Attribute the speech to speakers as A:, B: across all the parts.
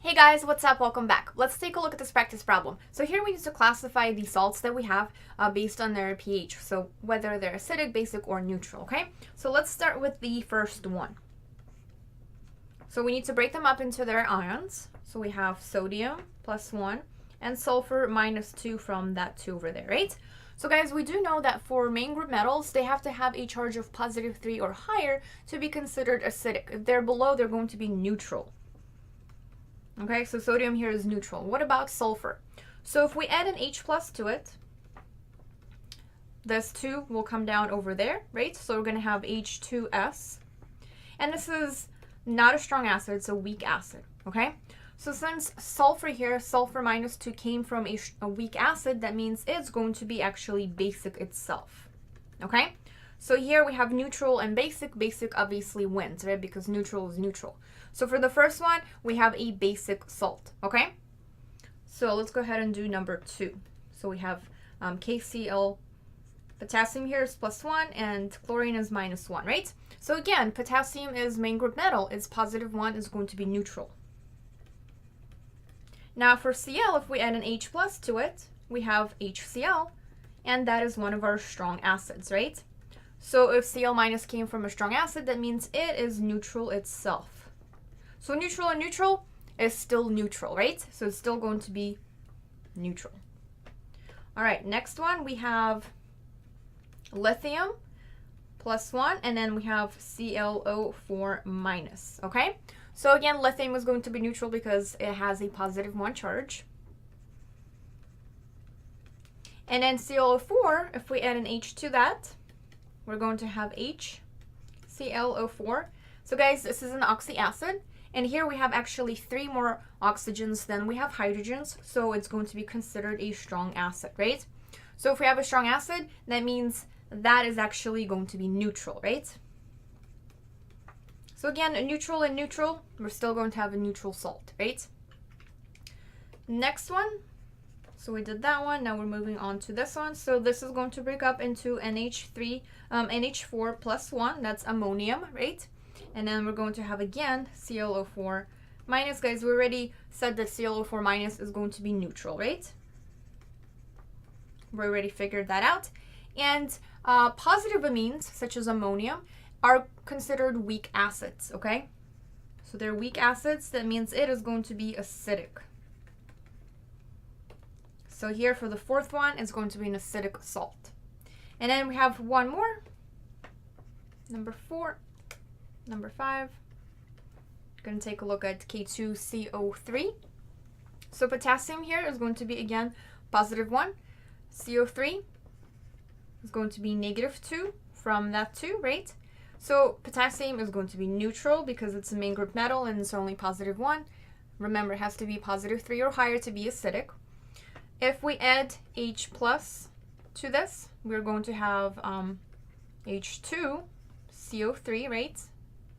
A: Hey guys, what's up? Welcome back. Let's take a look at this practice problem. So here we need to classify the salts that we have based on their pH, so whether they're acidic, basic, or neutral, okay? So let's start with the first one. So we need to break them up into their ions. So we have sodium +1 and sulfur -2 from that 2 over there, right? So guys, we do know that for main group metals, they have to have a charge of +3 or higher to be considered acidic. If they're below, they're going to be neutral. Okay, so sodium here is neutral. What about sulfur? So if we add an H plus to it, this 2 will come down over there, right? So we're going to have H2S. And this is not a strong acid, it's a weak acid, okay? So since sulfur here, sulfur -2 came from a weak acid, that means it's going to be actually basic itself, okay? So here we have neutral and basic. Basic obviously wins, right? Because neutral is neutral. So for the first one, we have a basic salt, okay? So let's go ahead and do number 2. So we have KCl, potassium here is +1 and chlorine is -1, right? So again, potassium is main group metal. Its +1 is going to be neutral. Now for Cl, if we add an H plus to it, we have HCl, and that is one of our strong acids, right? So if Cl- came from a strong acid, that means it is neutral itself. So neutral and neutral is still neutral, right? So it's still going to be neutral. All right, next one we have lithium +1, and then we have ClO4-, okay? So again, lithium is going to be neutral because it has a +1 charge. And then ClO4, if we add an H to that, we're going to have HClO4. So guys, this is an oxyacid. And here we have actually 3 more oxygens than we have hydrogens. So it's going to be considered a strong acid, right? So if we have a strong acid, that means that is actually going to be neutral, right? So again, neutral and neutral, we're still going to have a neutral salt, right? Next one. So we did that one. Now we're moving on to this one. So this is going to break up into NH4 +1. That's ammonium, right? And then we're going to have again ClO4-. Guys, we already said that ClO4- is going to be neutral, right? We already figured that out. And positive amines, such as ammonium, are considered weak acids, okay? So they're weak acids. That means it is going to be acidic. So here for the fourth one, it's going to be an acidic salt. And then we have one more, number 4, number 5. Going to take a look at K2CO3. So potassium here is going to be, again, +1. CO3 is going to be -2 from that 2, right? So potassium is going to be neutral because it's a main group metal and it's only +1. Remember, it has to be +3 or higher to be acidic. If we add H plus to this, we're going to have H2CO3, right?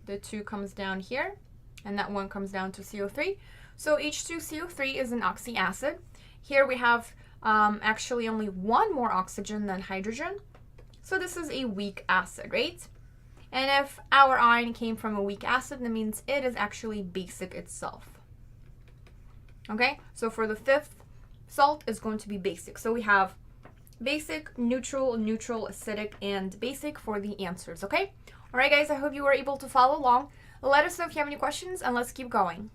A: The 2 comes down here, and that 1 comes down to CO3. So H2CO3 is an oxyacid. Here we have actually only 1 more oxygen than hydrogen. So this is a weak acid, right? And if our ion came from a weak acid, that means it is actually basic itself. Okay, so for the 5th salt is going to be basic. So we have basic, neutral, neutral, acidic, and basic for the answers, okay? All right, guys, I hope you were able to follow along. Let us know if you have any questions, and let's keep going.